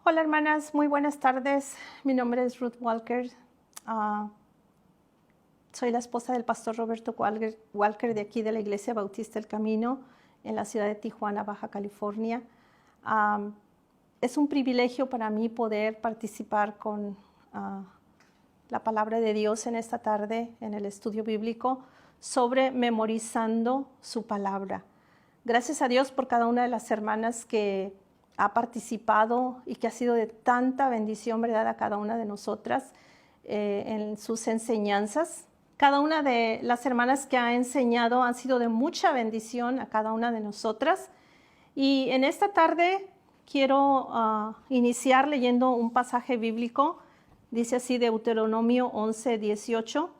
Hola hermanas, muy buenas tardes. Mi nombre es Ruth Walker. Soy la esposa del pastor Roberto Walker de aquí de la Iglesia Bautista El Camino en la ciudad de Tijuana, Baja California. Es un privilegio para mí poder participar con la palabra de Dios en esta tarde en el estudio bíblico sobre memorizando su palabra. Gracias a Dios por cada una de las hermanas que ha participado y que ha sido de tanta bendición, ¿verdad?, a cada una de nosotras en sus enseñanzas. Cada una de las hermanas que ha enseñado han sido de mucha bendición a cada una de nosotras. Y en esta tarde quiero iniciar leyendo un pasaje bíblico. Dice así Deuteronomio 11:18.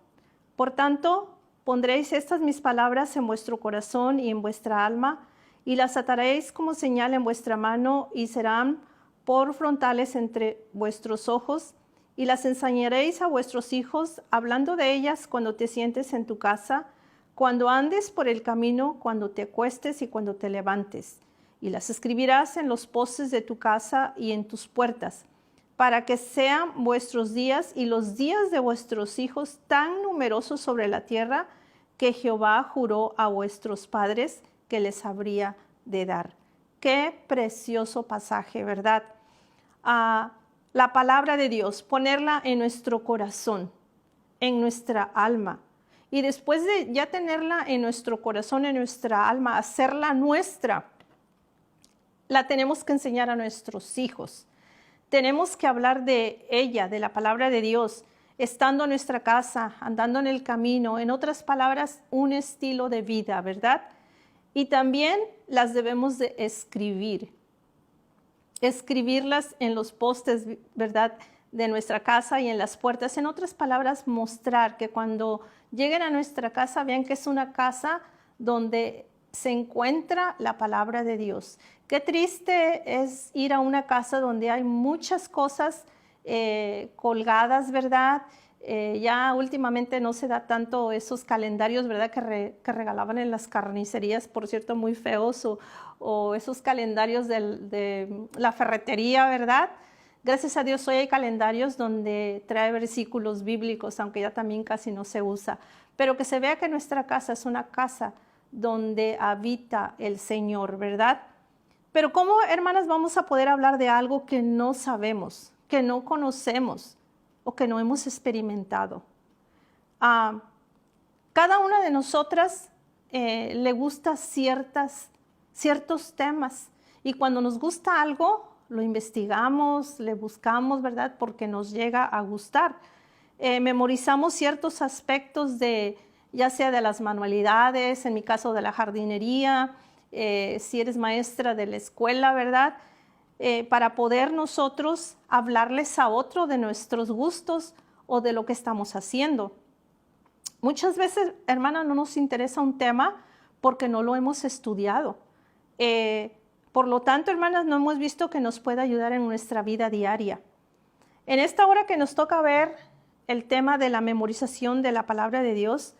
Por tanto, pondréis estas mis palabras en vuestro corazón y en vuestra alma, y las ataréis como señal en vuestra mano, y serán por frontales entre vuestros ojos, y las enseñaréis a vuestros hijos, hablando de ellas cuando te sientes en tu casa, cuando andes por el camino, cuando te acuestes y cuando te levantes. Y las escribirás en los postes de tu casa y en tus puertas, para que sean vuestros días y los días de vuestros hijos tan numerosos sobre la tierra que Jehová juró a vuestros padres que les habría de dar. Qué precioso pasaje, ¿verdad? La palabra de Dios, ponerla en nuestro corazón, en nuestra alma. Y después de ya tenerla en nuestro corazón, en nuestra alma, hacerla nuestra, la tenemos que enseñar a nuestros hijos. Tenemos que hablar de ella, de la palabra de Dios, estando en nuestra casa, andando en el camino. En otras palabras, un estilo de vida, ¿verdad? Y también las debemos de escribir. Escribirlas en los postes, ¿verdad?, de nuestra casa y en las puertas. En otras palabras, mostrar que cuando lleguen a nuestra casa vean que es una casa donde se encuentra la palabra de Dios. Qué triste es ir a una casa donde hay muchas cosas colgadas, ¿verdad? Ya últimamente no se da tanto esos calendarios, ¿verdad?, que regalaban en las carnicerías, por cierto, muy feos, o esos calendarios de la ferretería, ¿verdad? Gracias a Dios hoy hay calendarios donde trae versículos bíblicos, aunque ya también casi no se usa. Pero que se vea que nuestra casa es una casa donde habita el Señor, ¿verdad? Pero ¿cómo, hermanas, vamos a poder hablar de algo que no sabemos, que no conocemos o que no hemos experimentado? Cada una de nosotras le gusta ciertos temas, y cuando nos gusta algo, lo investigamos, le buscamos, ¿verdad?, porque nos llega a gustar. Memorizamos ciertos aspectos ya sea de las manualidades, en mi caso de la jardinería, si eres maestra de la escuela, ¿verdad?, para poder nosotros hablarles a otro de nuestros gustos o de lo que estamos haciendo. Muchas veces, hermana, no nos interesa un tema porque no lo hemos estudiado. Por lo tanto, hermanas, no hemos visto que nos pueda ayudar en nuestra vida diaria. En esta hora que nos toca ver el tema de la memorización de la palabra de Dios,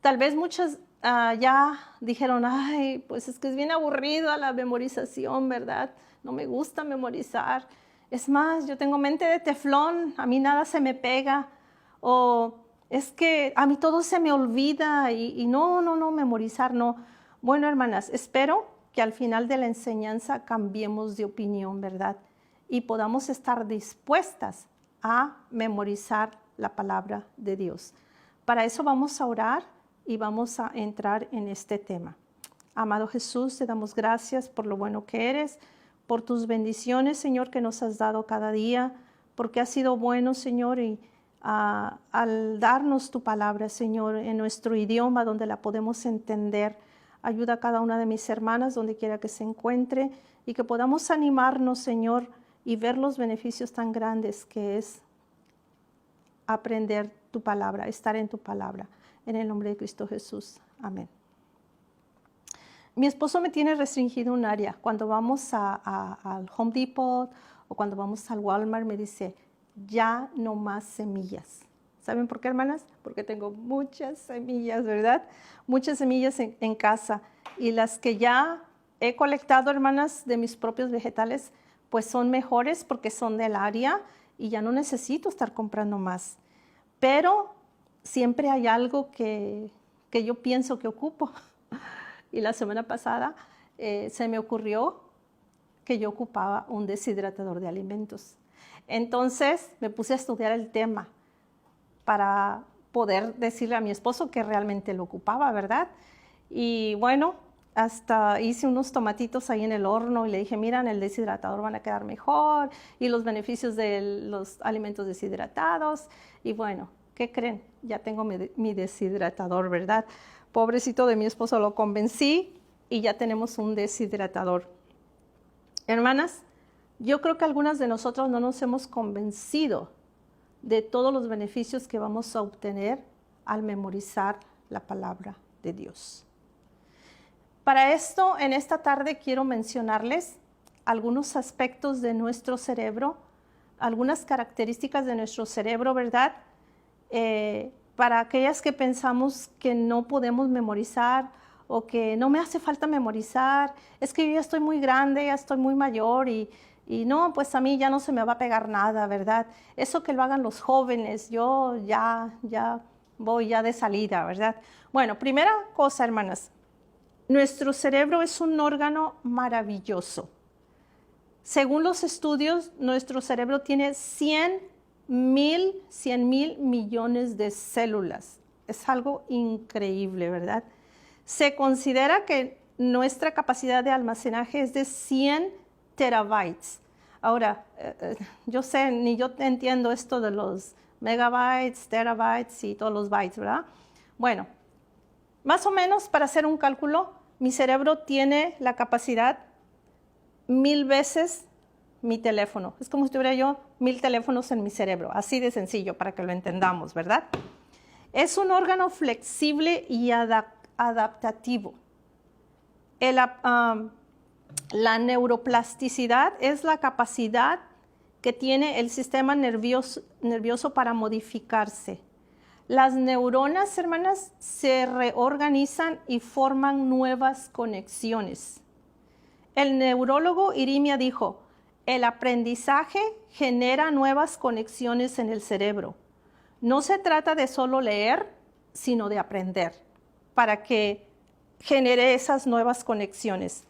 tal vez muchas ya dijeron, ay, pues es que es bien aburrida la memorización, ¿verdad? No me gusta memorizar. Es más, yo tengo mente de teflón, a mí nada se me pega. O es que a mí todo se me olvida y no, memorizar no. Bueno, hermanas, espero que al final de la enseñanza cambiemos de opinión, ¿verdad? Y podamos estar dispuestas a memorizar la palabra de Dios. Para eso vamos a orar y vamos a entrar en este tema. Amado Jesús, te damos gracias por lo bueno que eres, por tus bendiciones, Señor, que nos has dado cada día, porque has sido bueno, Señor, y al darnos tu palabra, Señor, en nuestro idioma donde la podemos entender. Ayuda a cada una de mis hermanas donde quiera que se encuentre y que podamos animarnos, Señor, y ver los beneficios tan grandes que es aprender tu palabra, estar en tu palabra. En el nombre de Cristo Jesús. Amén. Mi esposo me tiene restringido un área. Cuando vamos al Home Depot o cuando vamos al Walmart, me dice, ya no más semillas. ¿Saben por qué, hermanas? Porque tengo muchas semillas, ¿verdad? Muchas semillas en casa. Y las que ya he colectado, hermanas, de mis propios vegetales, pues son mejores porque son del área y ya no necesito estar comprando más. Pero siempre hay algo que yo pienso que ocupo. Y la semana pasada se me ocurrió que yo ocupaba un deshidratador de alimentos. Entonces me puse a estudiar el tema para poder decirle a mi esposo que realmente lo ocupaba, ¿verdad? Y bueno, hasta hice unos tomatitos ahí en el horno y le dije, mira, en el deshidratador van a quedar mejor y los beneficios de los alimentos deshidratados. Y bueno, ¿qué creen? Ya tengo mi deshidratador, ¿verdad? Pobrecito de mi esposo, lo convencí y ya tenemos un deshidratador. Hermanas, yo creo que algunas de nosotros no nos hemos convencido de todos los beneficios que vamos a obtener al memorizar la palabra de Dios. Para esto, en esta tarde quiero mencionarles algunos aspectos de nuestro cerebro, algunas características de nuestro cerebro, ¿verdad? Para aquellas que pensamos que no podemos memorizar o que no me hace falta memorizar, es que yo ya estoy muy grande, ya estoy muy mayor y no, pues a mí ya no se me va a pegar nada, ¿verdad? Eso que lo hagan los jóvenes, yo ya voy ya de salida, ¿verdad? Bueno, primera cosa, hermanas, nuestro cerebro es un órgano maravilloso. Según los estudios, nuestro cerebro tiene 100 mil millones de células. Es algo increíble, ¿verdad? Se considera que nuestra capacidad de almacenaje es de 100 terabytes. Ahora, yo sé, ni yo entiendo esto de los megabytes, terabytes y todos los bytes, ¿verdad? Bueno, más o menos para hacer un cálculo, mi cerebro tiene la capacidad 1000 veces mi teléfono. Es como si tuviera yo 1000 teléfonos en mi cerebro, así de sencillo para que lo entendamos, ¿verdad? Es un órgano flexible y adaptativo. La neuroplasticidad es la capacidad que tiene el sistema nervioso para modificarse. Las neuronas, hermanas, se reorganizan y forman nuevas conexiones. El neurólogo Irimia dijo, el aprendizaje genera nuevas conexiones en el cerebro. No se trata de solo leer, sino de aprender, para que genere esas nuevas conexiones.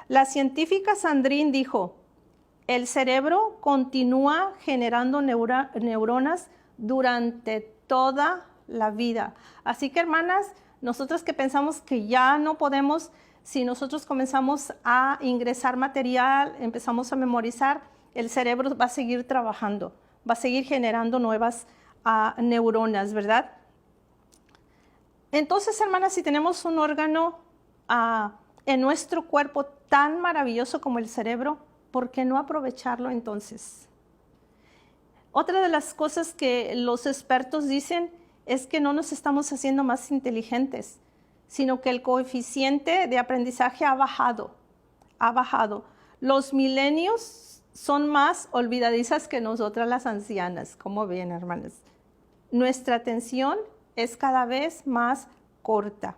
La científica Sandrine dijo, el cerebro continúa generando neuronas durante toda la vida. Así que, hermanas, nosotros que pensamos que ya no podemos, si nosotros comenzamos a ingresar material, empezamos a memorizar, el cerebro va a seguir trabajando, va a seguir generando nuevas neuronas, ¿verdad? Entonces, hermanas, si tenemos un órgano en nuestro cuerpo tan maravilloso como el cerebro, ¿por qué no aprovecharlo entonces? Otra de las cosas que los expertos dicen es que no nos estamos haciendo más inteligentes, sino que el coeficiente de aprendizaje ha bajado. Los milenios son más olvidadizas que nosotras las ancianas. ¿Cómo ven, hermanas? Nuestra atención es cada vez más corta.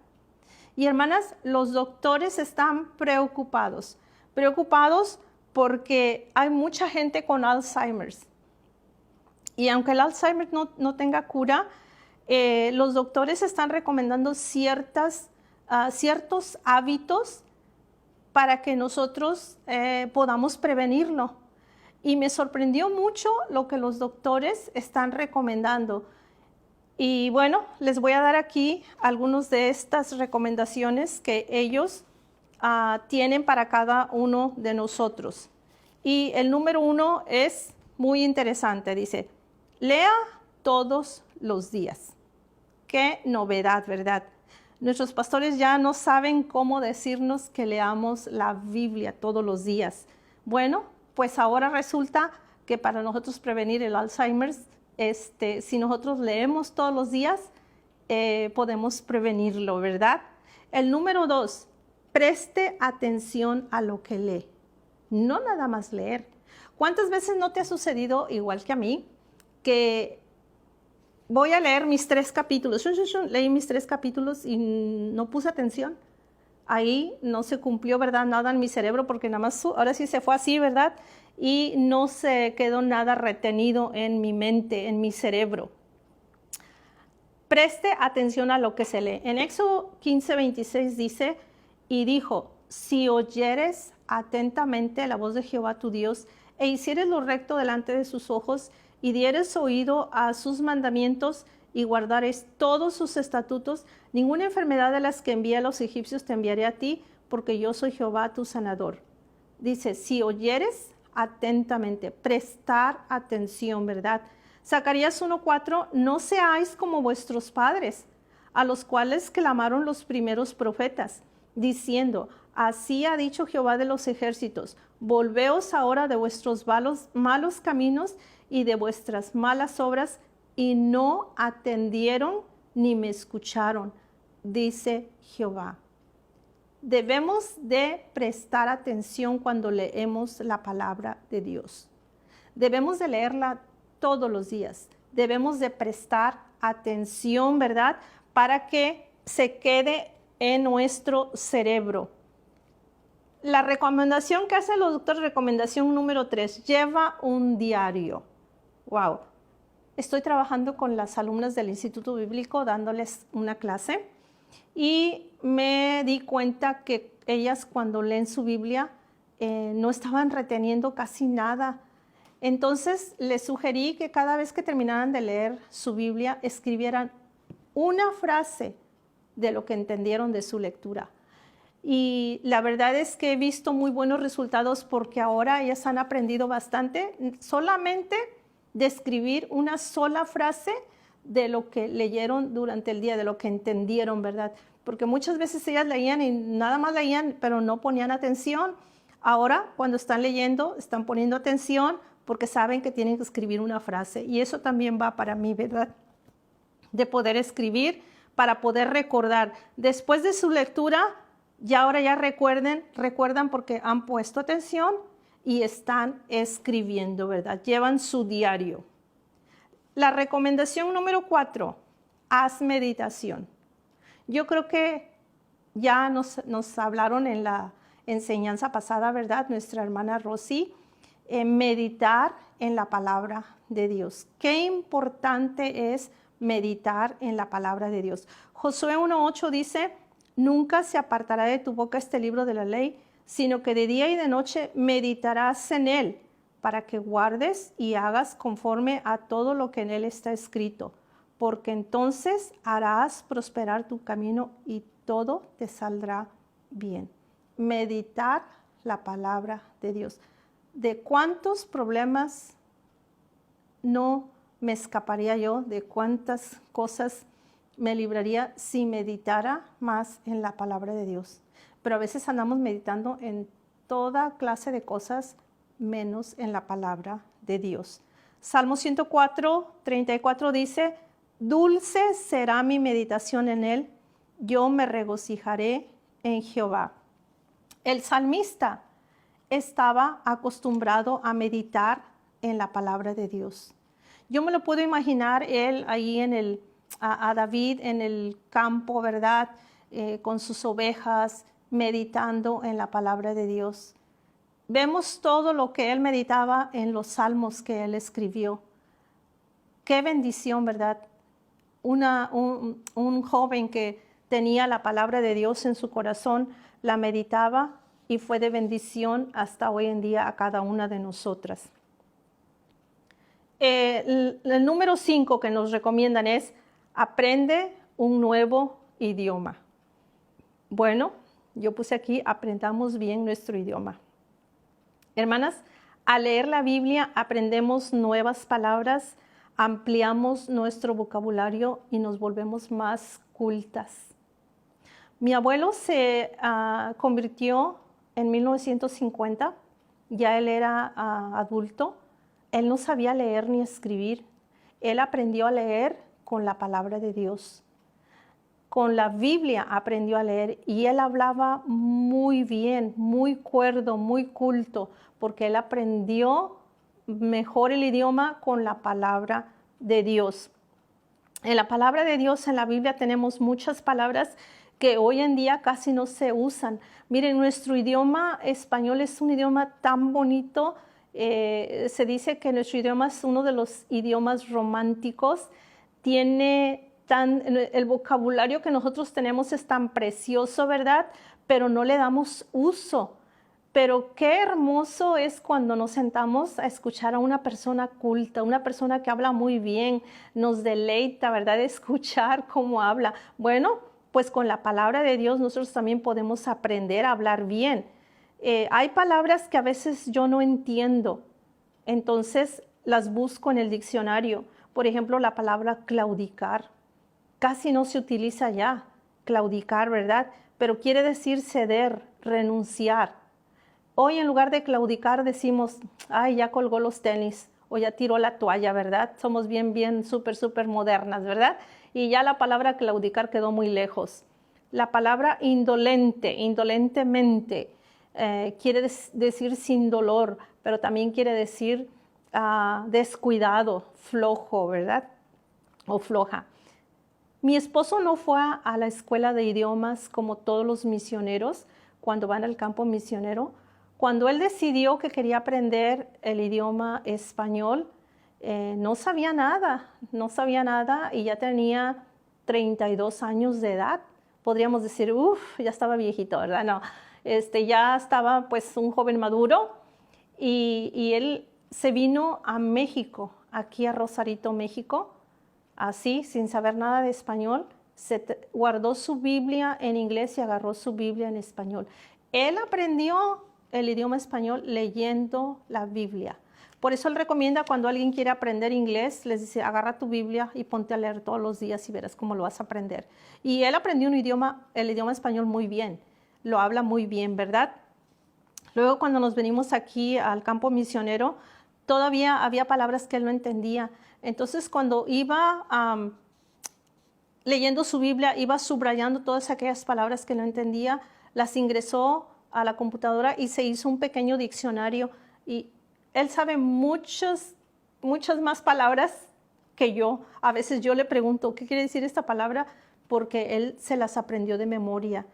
Y hermanas, los doctores están preocupados porque hay mucha gente con Alzheimer's. Y aunque el Alzheimer no tenga cura, los doctores están recomendando ciertos hábitos para que nosotros podamos prevenirlo. Y me sorprendió mucho lo que los doctores están recomendando. Y bueno, les voy a dar aquí algunas de estas recomendaciones que ellos tienen para cada uno de nosotros. Y el número 1 es muy interesante, dice, lea todos los días. Qué novedad, ¿verdad? Nuestros pastores ya no saben cómo decirnos que leamos la Biblia todos los días. Bueno, pues ahora resulta que para nosotros prevenir el Alzheimer, si nosotros leemos todos los días, podemos prevenirlo, ¿verdad? El número 2, preste atención a lo que lee. No nada más leer. ¿Cuántas veces no te ha sucedido, igual que a mí, que voy a leer mis 3 capítulos? Leí mis 3 capítulos y no puse atención. Ahí no se cumplió, ¿verdad? Nada en mi cerebro porque nada más ahora sí se fue así, ¿verdad? y no se quedó nada retenido en mi mente, en mi cerebro. Preste atención a lo que se lee. En Éxodo 15:26 dice, y dijo, si oyeres atentamente la voz de Jehová tu Dios, e hicieres lo recto delante de sus ojos, y dieres oído a sus mandamientos, y guardares todos sus estatutos, ninguna enfermedad de las que envié a los egipcios te enviaré a ti, porque yo soy Jehová tu sanador. Dice, si oyeres atentamente, prestar atención, ¿verdad? Zacarías 1:4, no seáis como vuestros padres, a los cuales clamaron los primeros profetas, diciendo, así ha dicho Jehová de los ejércitos, volveos ahora de vuestros malos caminos y de vuestras malas obras, y no atendieron ni me escucharon, dice Jehová. Debemos de prestar atención cuando leemos la palabra de Dios. Debemos de leerla todos los días. Debemos de prestar atención, ¿verdad? Para que se quede en nuestro cerebro. La recomendación que hacen los doctores, recomendación número 3, lleva un diario. Wow. Estoy trabajando con las alumnas del Instituto Bíblico dándoles una clase y me di cuenta que ellas cuando leen su Biblia no estaban reteniendo casi nada. Entonces les sugerí que cada vez que terminaran de leer su Biblia escribieran una frase de lo que entendieron de su lectura. Y la verdad es que he visto muy buenos resultados porque ahora ellas han aprendido bastante solamente de escribir una sola frase de lo que leyeron durante el día, de lo que entendieron, ¿verdad? Porque muchas veces ellas leían y nada más leían, pero no ponían atención. Ahora, cuando están leyendo, están poniendo atención porque saben que tienen que escribir una frase. Y eso también va para mí, ¿verdad? De poder escribir para poder recordar. Después de su lectura, ya ahora ya recuerdan porque han puesto atención y están escribiendo, ¿verdad? Llevan su diario. La recomendación número 4, haz meditación. Yo creo que ya nos hablaron en la enseñanza pasada, ¿verdad? Nuestra hermana Rosy, meditar en la palabra de Dios. Qué importante es meditar en la palabra de Dios. Josué 1:8 dice, nunca se apartará de tu boca este libro de la ley, sino que de día y de noche meditarás en él, para que guardes y hagas conforme a todo lo que en él está escrito, porque entonces harás prosperar tu camino y todo te saldrá bien. Meditar la palabra de Dios. ¿De cuántos problemas no me escaparía yo? ¿De cuántas cosas me libraría si meditara más en la palabra de Dios? Pero a veces andamos meditando en toda clase de cosas menos en la palabra de Dios. Salmo 104:34 dice, dulce será mi meditación en él, yo me regocijaré en Jehová. El salmista estaba acostumbrado a meditar en la palabra de Dios. Yo me lo puedo imaginar él ahí a David en el campo, ¿verdad? Con sus ovejas, meditando en la palabra de Dios. Vemos todo lo que él meditaba en los salmos que él escribió. Qué bendición, ¿verdad? Un joven que tenía la palabra de Dios en su corazón, la meditaba y fue de bendición hasta hoy en día a cada una de nosotras. El número 5 que nos recomiendan es, aprende un nuevo idioma. Bueno, yo puse aquí, aprendamos bien nuestro idioma. Hermanas, al leer la Biblia aprendemos nuevas palabras, ampliamos nuestro vocabulario y nos volvemos más cultas. Mi abuelo se convirtió en 1950, ya él era adulto, él no sabía leer ni escribir, él aprendió a leer con la palabra de Dios. Con la Biblia aprendió a leer y él hablaba muy bien, muy cuerdo, muy culto, porque él aprendió mejor el idioma con la palabra de Dios. En la palabra de Dios, en la Biblia, tenemos muchas palabras que hoy en día casi no se usan. Miren, nuestro idioma español es un idioma tan bonito, Se dice que nuestro idioma es uno de los idiomas románticos. El vocabulario que nosotros tenemos es tan precioso, ¿verdad? Pero no le damos uso. Pero qué hermoso es cuando nos sentamos a escuchar a una persona culta, una persona que habla muy bien, nos deleita, ¿verdad? Escuchar cómo habla. Bueno, pues con la palabra de Dios nosotros también podemos aprender a hablar bien. Hay palabras que a veces yo no entiendo, entonces las busco en el diccionario. Por ejemplo, la palabra claudicar. Casi no se utiliza ya, claudicar, ¿verdad? Pero quiere decir ceder, renunciar. Hoy en lugar de claudicar decimos, ay, ya colgó los tenis o ya tiró la toalla, ¿verdad? Somos bien, súper modernas, ¿verdad? Y ya la palabra claudicar quedó muy lejos. La palabra indolente, indolentemente, quiere decir sin dolor, pero también quiere decir descuidado, flojo, ¿verdad? O floja. Mi esposo no fue a la escuela de idiomas como todos los misioneros cuando van al campo misionero. Cuando él decidió que quería aprender el idioma español, no sabía nada y ya tenía 32 años de edad. Podríamos decir, ya estaba viejito, ¿verdad? No, ya estaba pues un joven maduro y él se vino a México, aquí a Rosarito, México, así, sin saber nada de español. Guardó su Biblia en inglés y agarró su Biblia en español. Él aprendió el idioma español leyendo la Biblia. Por eso él recomienda cuando alguien quiere aprender inglés, les dice, agarra tu Biblia y ponte a leer todos los días y verás cómo lo vas a aprender. Y él aprendió el idioma español muy bien, lo habla muy bien, ¿verdad? Luego cuando nos venimos aquí al campo misionero, todavía había palabras que él no entendía. Entonces cuando iba leyendo su Biblia, iba subrayando todas aquellas palabras que no entendía, las ingresó a la computadora y se hizo un pequeño diccionario y él sabe muchas más palabras que yo. A veces yo le pregunto, ¿qué quiere decir esta palabra? Porque él se las aprendió de memoria.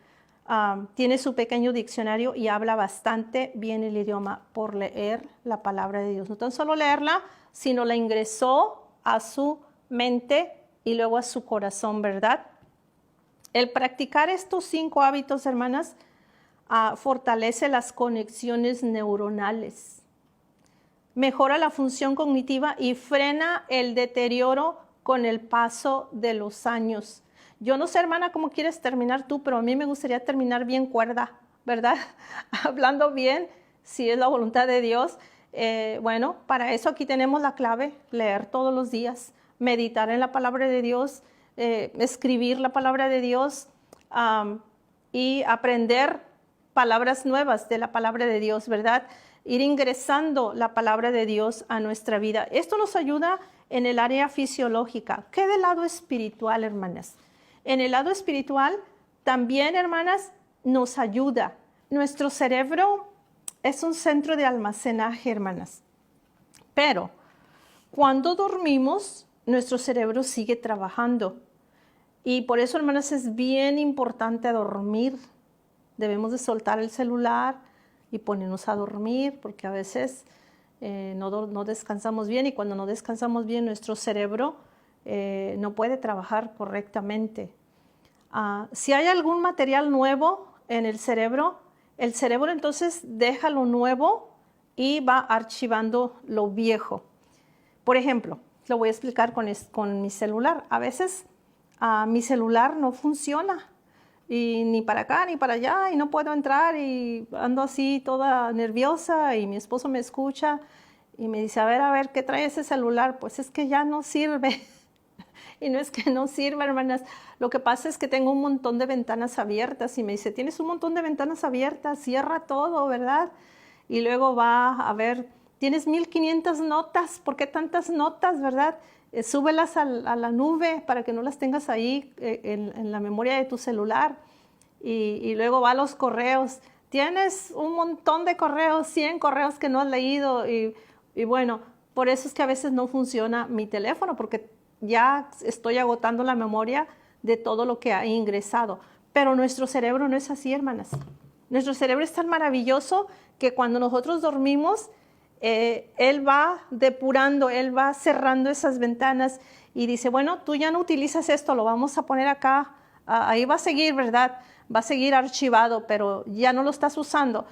Tiene su pequeño diccionario y habla bastante bien el idioma por leer la palabra de Dios. No tan solo leerla, sino la ingresó a su mente y luego a su corazón, ¿verdad? El practicar estos 5 hábitos, hermanas, fortalece las conexiones neuronales, mejora la función cognitiva y frena el deterioro con el paso de los años. Yo no sé, hermana, cómo quieres terminar tú, pero a mí me gustaría terminar bien cuerda, ¿verdad? Hablando bien, si es la voluntad de Dios. Bueno, para eso aquí tenemos la clave, leer todos los días, meditar en la palabra de Dios, escribir la palabra de Dios y aprender palabras nuevas de la palabra de Dios, ¿verdad? Ir ingresando la palabra de Dios a nuestra vida. Esto nos ayuda en el área fisiológica. ¿Qué del lado espiritual, hermanas? En el lado espiritual también, hermanas, nos ayuda. Nuestro cerebro es un centro de almacenaje, hermanas. Pero cuando dormimos, nuestro cerebro sigue trabajando. Y por eso, hermanas, es bien importante dormir. Debemos de soltar el celular y ponernos a dormir, porque a veces no descansamos bien y cuando no descansamos bien nuestro cerebro no puede trabajar correctamente. Si hay algún material nuevo en el cerebro entonces deja lo nuevo y va archivando lo viejo. Por ejemplo, lo voy a explicar con mi celular. A veces mi celular no funciona. Y ni para acá ni para allá y no puedo entrar y ando así toda nerviosa y mi esposo me escucha y me dice, a ver, ¿qué trae ese celular? Pues es que ya no sirve. Y no es que no sirva, hermanas. Lo que pasa es que tengo un montón de ventanas abiertas y me dice, tienes un montón de ventanas abiertas, cierra todo, ¿verdad? Y luego va a ver, tienes 1500 notas, ¿por qué tantas notas, verdad? Súbelas a la nube para que no las tengas ahí en la memoria de tu celular. Y luego va a los correos. Tienes un montón de correos, 100 correos que no has leído. Y bueno, por eso es que a veces no funciona mi teléfono, porque ya estoy agotando la memoria de todo lo que ha ingresado. Pero nuestro cerebro no es así, hermanas. Nuestro cerebro es tan maravilloso que cuando nosotros dormimos, Él va depurando, Él va cerrando esas ventanas y dice, bueno, tú ya no utilizas esto, lo vamos a poner acá, ahí va a seguir, ¿verdad? Va a seguir archivado, pero ya no lo estás usando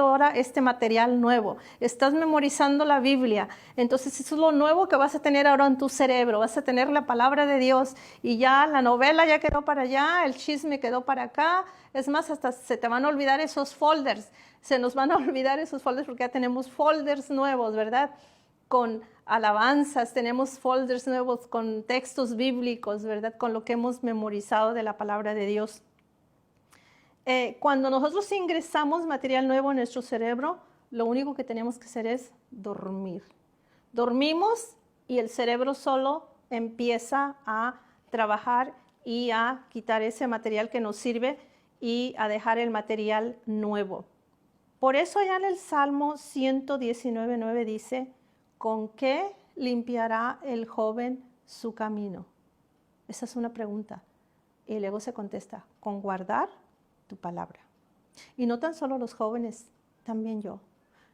ahora este material nuevo, estás memorizando la Biblia, entonces eso es lo nuevo que vas a tener ahora en tu cerebro, vas a tener la palabra de Dios y ya la novela ya quedó para allá, el chisme quedó para acá, es más, hasta se te van a olvidar esos folders, se nos van a olvidar esos folders porque ya tenemos folders nuevos, ¿verdad? Con alabanzas, tenemos folders nuevos con textos bíblicos, ¿verdad? Con lo que hemos memorizado de la palabra de Dios. Cuando nosotros ingresamos material nuevo en nuestro cerebro, lo único que tenemos que hacer es dormir. Dormimos y el cerebro solo empieza a trabajar y a quitar ese material que nos sirve y a dejar el material nuevo. Por eso allá en el Salmo 119:9 dice, ¿con qué limpiará el joven su camino? Esa es una pregunta. Y luego se contesta, con guardar tu palabra. Y no tan solo los jóvenes, también yo.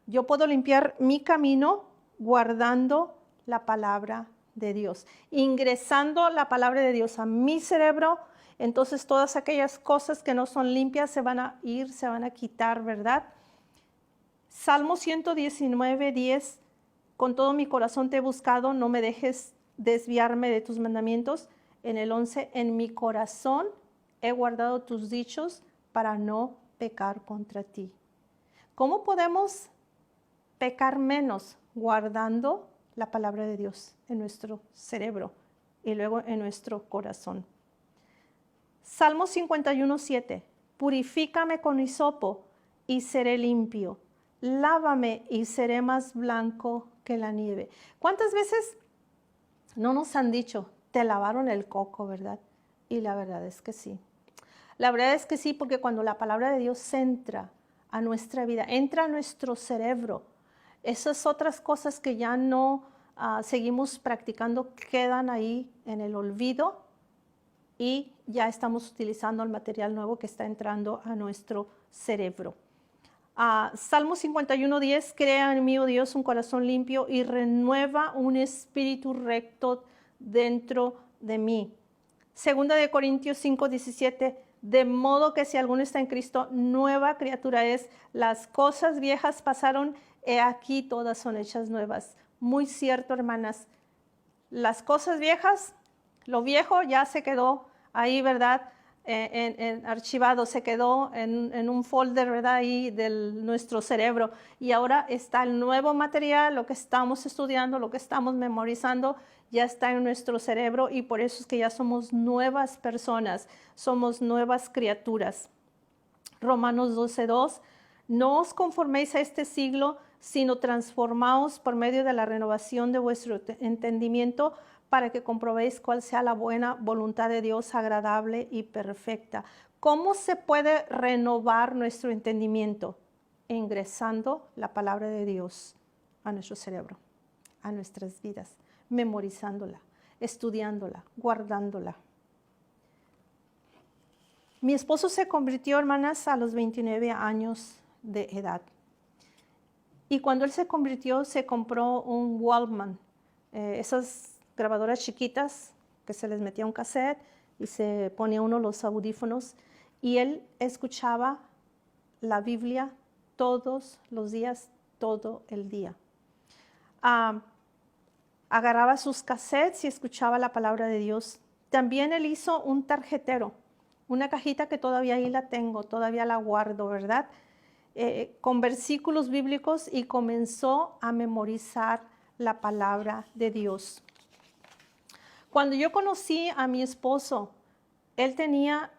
Yo puedo limpiar mi camino guardando la palabra de Dios, ingresando la palabra de Dios a mi cerebro. Entonces todas aquellas cosas que no son limpias se van a ir, se van a quitar, ¿verdad? Salmo 119:10, con todo mi corazón te he buscado, no me dejes desviarme de tus mandamientos. En el 11, en mi corazón he guardado tus dichos para no pecar contra ti. ¿Cómo podemos pecar menos? Guardando la palabra de Dios en nuestro cerebro y luego en nuestro corazón. Salmo 51:7, purifícame con hisopo y seré limpio. Lávame y seré más blanco que la nieve. ¿Cuántas veces no nos han dicho, te lavaron el coco, verdad? Y la verdad es que sí. La verdad es que sí, porque cuando la palabra de Dios entra a nuestra vida, entra a nuestro cerebro, esas otras cosas que ya no seguimos practicando quedan ahí en el olvido y ya estamos utilizando el material nuevo que está entrando a nuestro cerebro. Salmo 51:10, crea en mí, oh Dios, un corazón limpio y renueva un espíritu recto dentro de mí. Segunda de Corintios 5:17, de modo que si alguno está en Cristo, nueva criatura es, las cosas viejas pasaron, he aquí todas son hechas nuevas. Muy cierto, hermanas, las cosas viejas, lo viejo ya se quedó ahí, ¿verdad? En archivado, se quedó en un folder, ¿verdad? Ahí de nuestro cerebro. Y ahora está el nuevo material, lo que estamos estudiando, lo que estamos memorizando, ya está en nuestro cerebro y por eso es que ya somos nuevas personas, somos nuevas criaturas. Romanos 12:2, no os conforméis a este siglo, sino transformaos por medio de la renovación de vuestro entendimiento para que comprobéis cuál sea la buena voluntad de Dios, agradable y perfecta. ¿Cómo se puede renovar nuestro entendimiento? Ingresando la palabra de Dios a nuestro cerebro, a nuestras vidas, memorizándola, estudiándola, guardándola. Mi esposo se convirtió, hermanas, a los 29 años de edad. Y cuando él se convirtió, se compró un Walkman, esas grabadoras chiquitas que se les metía un cassette y se ponía uno los audífonos. Y él escuchaba la Biblia todos los días, todo el día. Agarraba sus cassettes y escuchaba la palabra de Dios. También él hizo un tarjetero, una cajita que todavía ahí la tengo, todavía la guardo, ¿verdad? Con versículos bíblicos y comenzó a memorizar la palabra de Dios. Cuando yo conocí a mi esposo, él tenía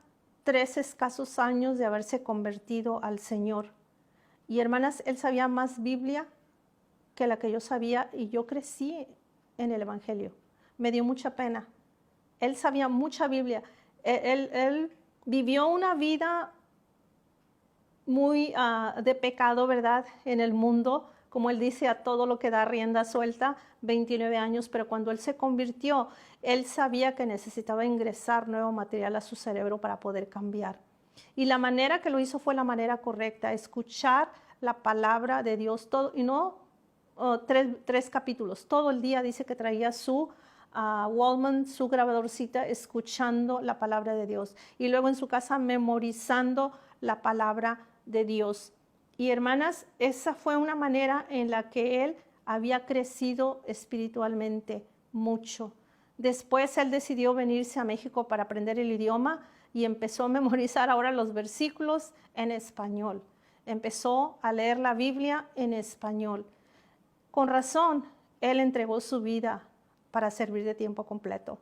3 escasos años de haberse convertido al Señor. Y hermanas, él sabía más Biblia que la que yo sabía y yo crecí en el Evangelio. Me dio mucha pena. Él sabía mucha Biblia. Él vivió una vida muy de pecado, ¿verdad? En el mundo, como él dice, a todo lo que da rienda suelta, 29 años, pero cuando él se convirtió, él sabía que necesitaba ingresar nuevo material a su cerebro para poder cambiar. Y la manera que lo hizo fue la manera correcta, escuchar la palabra de Dios todo, y no tres capítulos. Todo el día dice que traía su Walkman, su grabadorcita, escuchando la palabra de Dios. Y luego en su casa memorizando la palabra de Dios. Y hermanas, esa fue una manera en la que él había crecido espiritualmente mucho. Después él decidió venirse a México para aprender el idioma y empezó a memorizar ahora los versículos en español. Empezó a leer la Biblia en español. Con razón, él entregó su vida para servir de tiempo completo.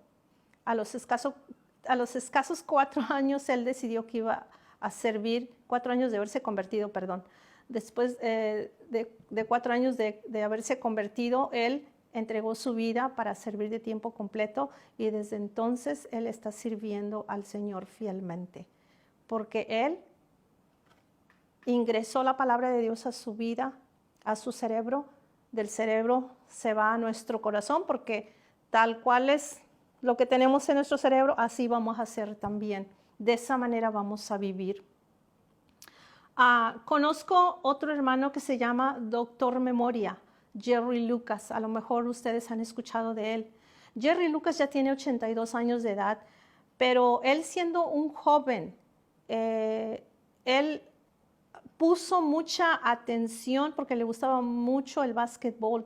A los escasos 4 años, él decidió que iba a servir, 4 años de haberse convertido, perdón. Después de 4 años de haberse convertido, él entregó su vida para servir de tiempo completo y desde entonces él está sirviendo al Señor fielmente, porque él ingresó la palabra de Dios a su vida, a su cerebro. Del cerebro se va a nuestro corazón, porque tal cual es lo que tenemos en nuestro cerebro, así vamos a hacer también. De esa manera vamos a vivir. Conozco otro hermano que se llama Doctor Memoria, Jerry Lucas. A lo mejor ustedes han escuchado de él. Jerry Lucas ya tiene 82 años de edad, pero él siendo un joven, él puso mucha atención porque le gustaba mucho el básquetbol.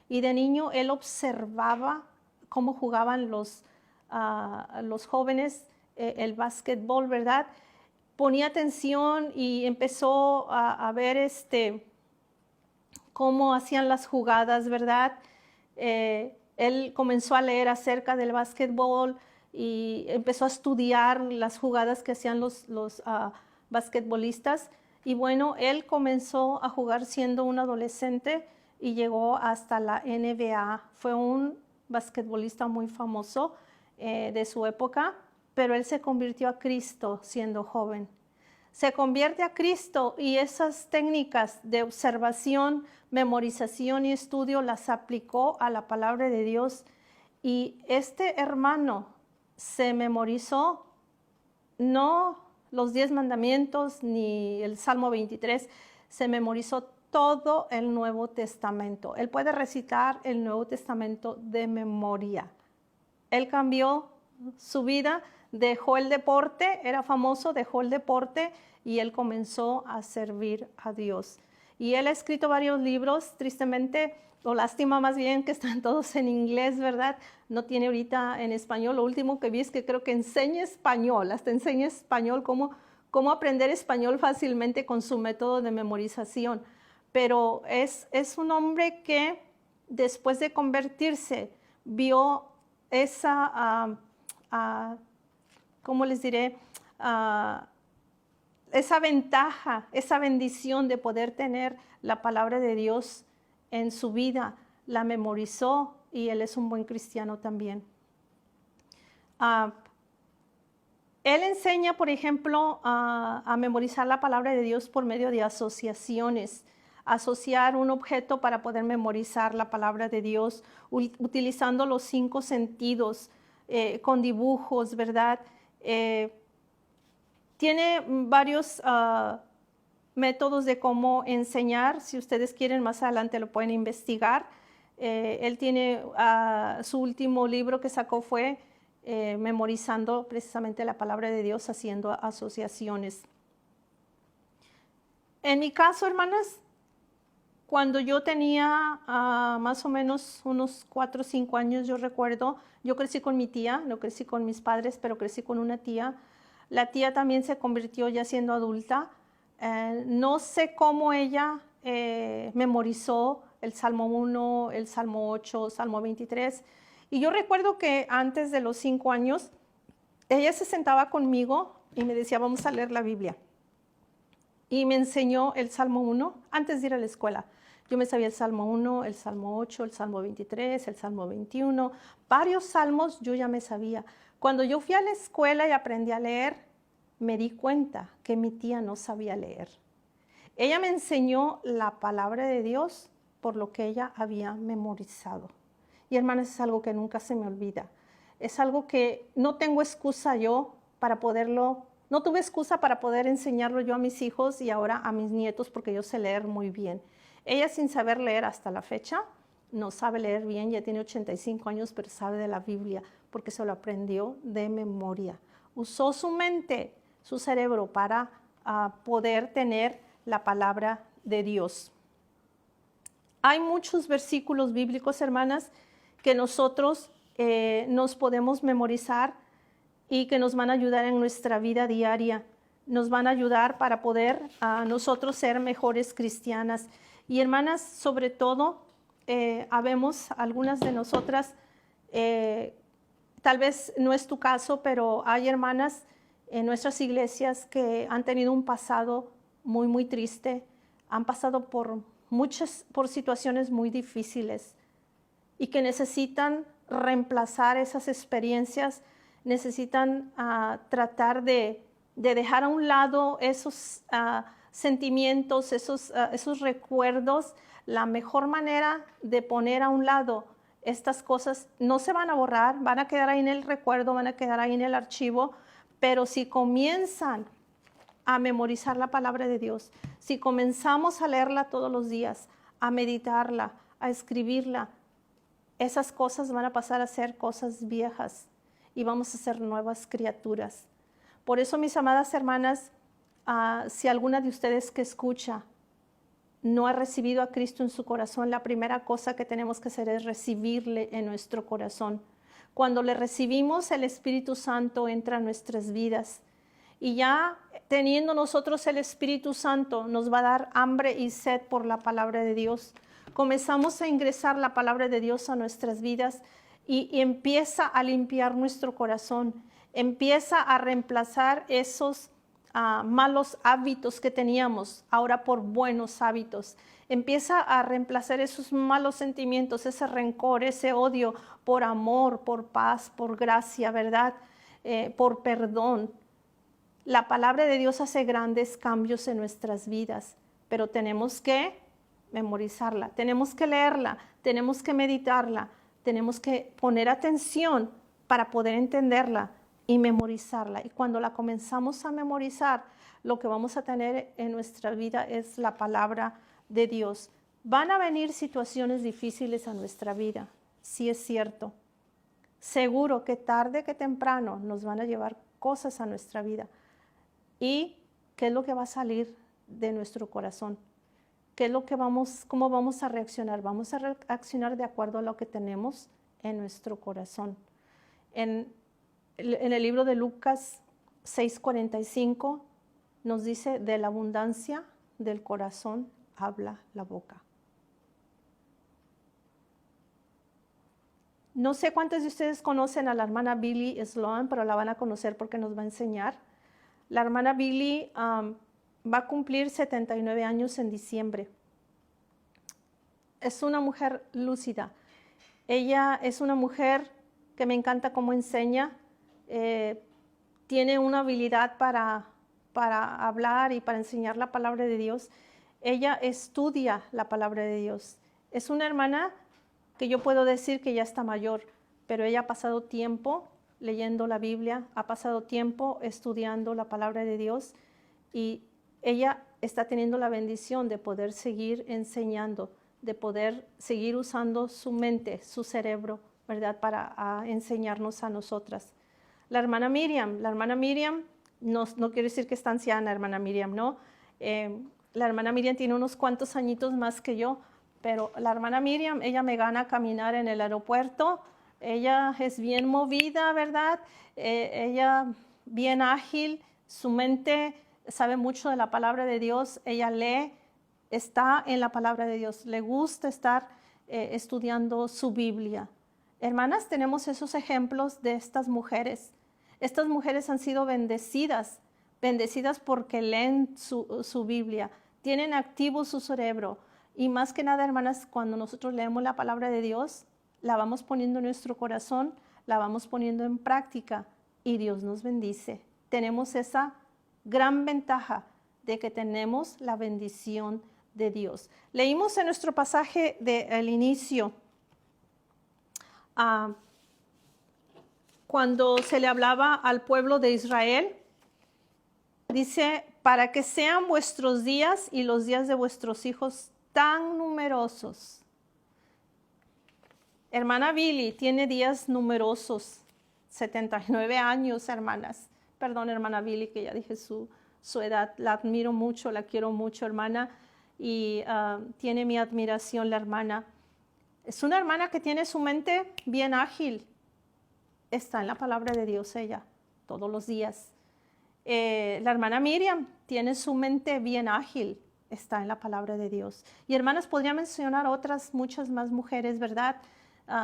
Y de niño él observaba cómo jugaban los jóvenes el básquetbol, ¿verdad? Ponía atención y empezó a ver cómo hacían las jugadas, ¿verdad? Él comenzó a leer acerca del básquetbol y empezó a estudiar las jugadas que hacían los basquetbolistas. Y bueno, él comenzó a jugar siendo un adolescente y llegó hasta la NBA. Fue un basquetbolista muy famoso de su época, pero él se convirtió a Cristo siendo joven. Se convierte a Cristo y esas técnicas de observación, memorización y estudio las aplicó a la palabra de Dios. Y este hermano se memorizó no los 10 mandamientos ni el Salmo 23, se memorizó todo el Nuevo Testamento. Él puede recitar el Nuevo Testamento de memoria. Él cambió su vida, dejó el deporte, era famoso, dejó el deporte y él comenzó a servir a Dios. Y él ha escrito varios libros, tristemente, o lástima más bien, que están todos en inglés, ¿verdad? No tiene ahorita en español. Lo último que vi es que creo que enseña español, hasta enseña español, cómo aprender español fácilmente con su método de memorización. Pero es un hombre que después de convertirse vio esa, ¿cómo les diré? Esa ventaja, esa bendición de poder tener la palabra de Dios en su vida, la memorizó y él es un buen cristiano también. Él enseña, por ejemplo, a memorizar la palabra de Dios por medio de asociaciones. Asociar un objeto para poder memorizar la palabra de Dios, utilizando los 5 sentidos, con dibujos, ¿verdad? Tiene varios métodos de cómo enseñar. Si ustedes quieren, más adelante lo pueden investigar. Él tiene su último libro que sacó fue memorizando precisamente la palabra de Dios, haciendo asociaciones. En mi caso, hermanas, cuando yo tenía más o menos unos 4 o 5 años, yo recuerdo, yo crecí con mi tía, no crecí con mis padres, pero crecí con una tía. La tía también se convirtió ya siendo adulta. No sé cómo ella memorizó el Salmo 1, el Salmo 8, Salmo 23. Y yo recuerdo que antes de los 5 años, ella se sentaba conmigo y me decía, vamos a leer la Biblia. Y me enseñó el Salmo 1 antes de ir a la escuela. Yo me sabía el Salmo 1, el Salmo 8, el Salmo 23, el Salmo 21. Varios salmos yo ya me sabía. Cuando yo fui a la escuela y aprendí a leer, me di cuenta que mi tía no sabía leer. Ella me enseñó la palabra de Dios por lo que ella había memorizado. Y hermanas, es algo que nunca se me olvida. Es algo que no tengo excusa yo para poderlo, no tuve excusa para poder enseñarlo yo a mis hijos y ahora a mis nietos porque yo sé leer muy bien. Ella sin saber leer hasta la fecha, no sabe leer bien, ya tiene 85 años, pero sabe de la Biblia porque se lo aprendió de memoria. Usó su mente, su cerebro para poder tener la palabra de Dios. Hay muchos versículos bíblicos, hermanas, que nosotros nos podemos memorizar y que nos van a ayudar en nuestra vida diaria. Nos van a ayudar para poder nosotros ser mejores cristianas. Y hermanas, sobre todo, habemos algunas de nosotras, tal vez no es tu caso, pero hay hermanas en nuestras iglesias que han tenido un pasado muy, muy triste, han pasado por situaciones muy difíciles y que necesitan reemplazar esas experiencias, necesitan tratar de dejar a un lado esos sentimientos, esos recuerdos. La mejor manera de poner a un lado estas cosas no se van a borrar, van a quedar ahí en el recuerdo, van a quedar ahí en el archivo, pero si comienzan a memorizar la palabra de Dios, si comenzamos a leerla todos los días, a meditarla, a escribirla, esas cosas van a pasar a ser cosas viejas y vamos a ser nuevas criaturas. Por eso, mis amadas hermanas, si alguna de ustedes que escucha no ha recibido a Cristo en su corazón, la primera cosa que tenemos que hacer es recibirle en nuestro corazón. Cuando le recibimos, el Espíritu Santo entra a nuestras vidas. Y ya teniendo nosotros el Espíritu Santo, nos va a dar hambre y sed por la palabra de Dios. Comenzamos a ingresar la palabra de Dios a nuestras vidas y empieza a limpiar nuestro corazón. Empieza a reemplazar esos malos hábitos que teníamos ahora por buenos hábitos. Empieza a reemplazar esos malos sentimientos, ese rencor, ese odio por amor, por paz, por gracia, ¿verdad? Por perdón. La palabra de Dios hace grandes cambios en nuestras vidas, pero tenemos que memorizarla, tenemos que leerla, tenemos que meditarla, tenemos que poner atención para poder entenderla y memorizarla. Y cuando la comenzamos a memorizar, lo que vamos a tener en nuestra vida es la palabra de Dios. Van a venir situaciones difíciles a nuestra vida, sí es cierto. Seguro que tarde que temprano nos van a llevar cosas a nuestra vida. ¿Y qué es lo que va a salir de nuestro corazón? ¿Qué es lo que cómo vamos a reaccionar? Vamos a reaccionar de acuerdo a lo que tenemos en nuestro corazón. En el libro de Lucas 6:45 nos dice, de la abundancia del corazón habla la boca. No sé cuántos de ustedes conocen a la hermana Billy Sloan, pero la van a conocer porque nos va a enseñar. La hermana Billy va a cumplir 79 años en diciembre. Es una mujer lúcida. Ella es una mujer que me encanta cómo enseña. Tiene una habilidad para hablar y para enseñar la palabra de Dios. Ella estudia la palabra de Dios. Es una hermana que yo puedo decir que ya está mayor, pero ella ha pasado tiempo leyendo la Biblia, ha pasado tiempo estudiando la palabra de Dios y ella está teniendo la bendición de poder seguir enseñando, de poder seguir usando su mente, su cerebro, ¿verdad?, para enseñarnos a nosotras. La hermana Miriam no quiere decir que está anciana, hermana Miriam, ¿no? La hermana Miriam tiene unos cuantos añitos más que yo, pero la hermana Miriam, ella me gana a caminar en el aeropuerto. Ella es bien movida, ¿verdad? Ella bien ágil, su mente sabe mucho de la palabra de Dios, ella lee, está en la palabra de Dios, le gusta estar estudiando su Biblia. Hermanas, tenemos esos ejemplos de estas mujeres. Estas mujeres han sido bendecidas porque leen su Biblia, tienen activo su cerebro. Y más que nada, hermanas, cuando nosotros leemos la palabra de Dios, la vamos poniendo en nuestro corazón, la vamos poniendo en práctica y Dios nos bendice. Tenemos esa gran ventaja de que tenemos la bendición de Dios. Leímos en nuestro pasaje del inicio, cuando se le hablaba al pueblo de Israel, dice, para que sean vuestros días y los días de vuestros hijos tan numerosos. Hermana Billy tiene días numerosos, 79 años, hermanas. Perdón, hermana Billy, que ya dije su edad. La admiro mucho, la quiero mucho, hermana. Y tiene mi admiración la hermana. Es una hermana que tiene su mente bien ágil. Está en la palabra de Dios ella, todos los días. La hermana Miriam tiene su mente bien ágil. Está en la palabra de Dios. Y hermanas, podría mencionar otras, muchas más mujeres, ¿verdad?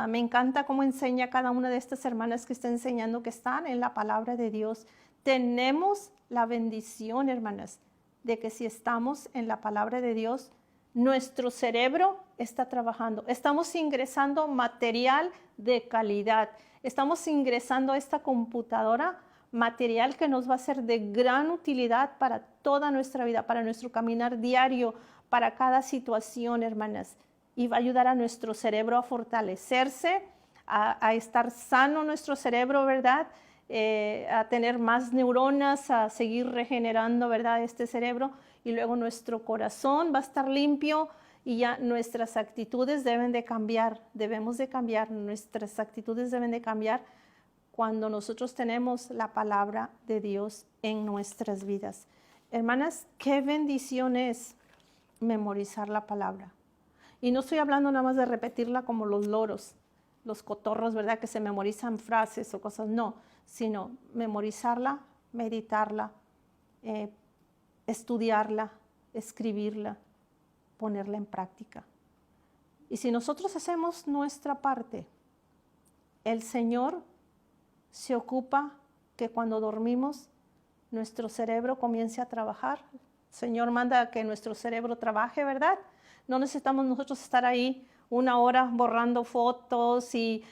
Me encanta cómo enseña cada una de estas hermanas que está enseñando que están en la palabra de Dios. Tenemos la bendición, hermanas, de que si estamos en la palabra de Dios, nuestro cerebro está trabajando. Estamos ingresando material de calidad. Estamos ingresando a esta computadora material que nos va a ser de gran utilidad para toda nuestra vida, para nuestro caminar diario, para cada situación, hermanas. Y va a ayudar a nuestro cerebro a fortalecerse, a estar sano nuestro cerebro, ¿verdad? A tener más neuronas, a seguir regenerando, ¿verdad? Este cerebro. Y luego nuestro corazón va a estar limpio y ya nuestras actitudes deben de cambiar. Debemos de cambiar, nuestras actitudes deben de cambiar cuando nosotros tenemos la palabra de Dios en nuestras vidas. Hermanas, qué bendición es memorizar la palabra. Y no estoy hablando nada más de repetirla como los loros, los cotorros, ¿verdad? Que se memorizan frases o cosas, no, sino memorizarla, meditarla, estudiarla, escribirla, ponerla en práctica. Y si nosotros hacemos nuestra parte, el Señor se ocupa que cuando dormimos nuestro cerebro comience a trabajar. El Señor manda que nuestro cerebro trabaje, ¿verdad? No necesitamos nosotros estar ahí 1 hora borrando fotos y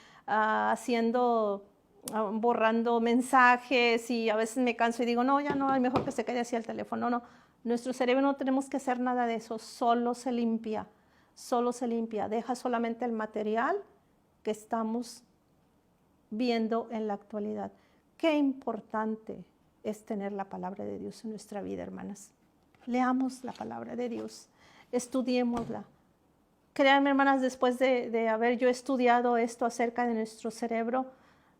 borrando mensajes, y a veces me canso y digo, no, ya no, es mejor que se quede así el teléfono. No, nuestro cerebro no tenemos que hacer nada de eso, solo se limpia, deja solamente el material que estamos viendo en la actualidad. Qué importante es tener la palabra de Dios en nuestra vida, hermanas. Leamos la palabra de Dios, estudiémosla. Créanme, hermanas, después de haber yo estudiado esto acerca de nuestro cerebro,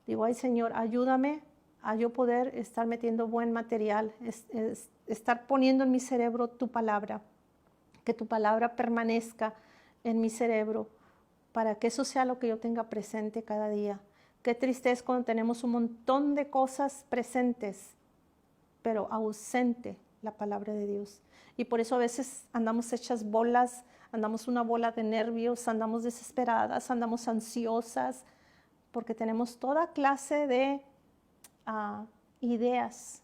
digo, ay Señor, ayúdame a yo poder estar metiendo buen material, estar poniendo en mi cerebro tu palabra, que tu palabra permanezca en mi cerebro, para que eso sea lo que yo tenga presente cada día. Qué triste es cuando tenemos un montón de cosas presentes, pero ausente la palabra de Dios. Y por eso a veces andamos hechas bolas, andamos una bola de nervios, andamos desesperadas, andamos ansiosas, porque tenemos toda clase de ideas,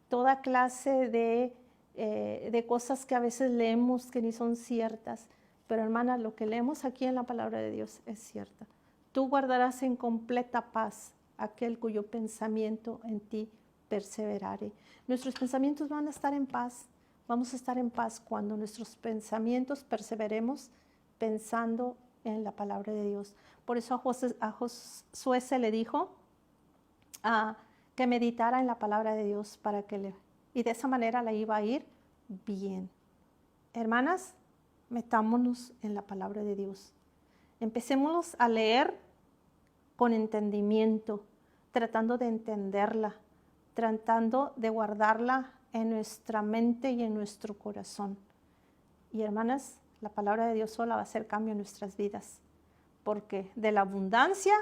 toda clase de cosas que a veces leemos que ni son ciertas. Pero hermana, lo que leemos aquí en la palabra de Dios es cierta. Tú guardarás en completa paz aquel cuyo pensamiento en ti perseverare. Nuestros pensamientos van a estar en paz. Vamos a estar en paz cuando nuestros pensamientos perseveremos pensando en la palabra de Dios. Por eso a Josué se le dijo que meditara en la palabra de Dios y de esa manera le iba a ir bien. Hermanas, metámonos en la palabra de Dios. Empecémonos a leer con entendimiento, tratando de entenderla, tratando de guardarla en nuestra mente y en nuestro corazón. Y hermanas, la palabra de Dios sola va a hacer cambio en nuestras vidas, porque de la abundancia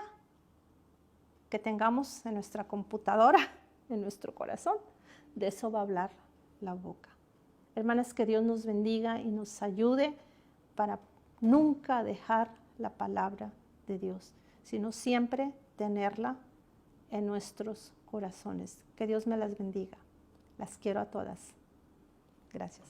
que tengamos en nuestra computadora, en nuestro corazón, de eso va a hablar la boca. Hermanas, que Dios nos bendiga y nos ayude para nunca dejar la palabra de Dios, sino siempre tenerla en nuestros corazones. Que Dios me las bendiga. Las quiero a todas. Gracias.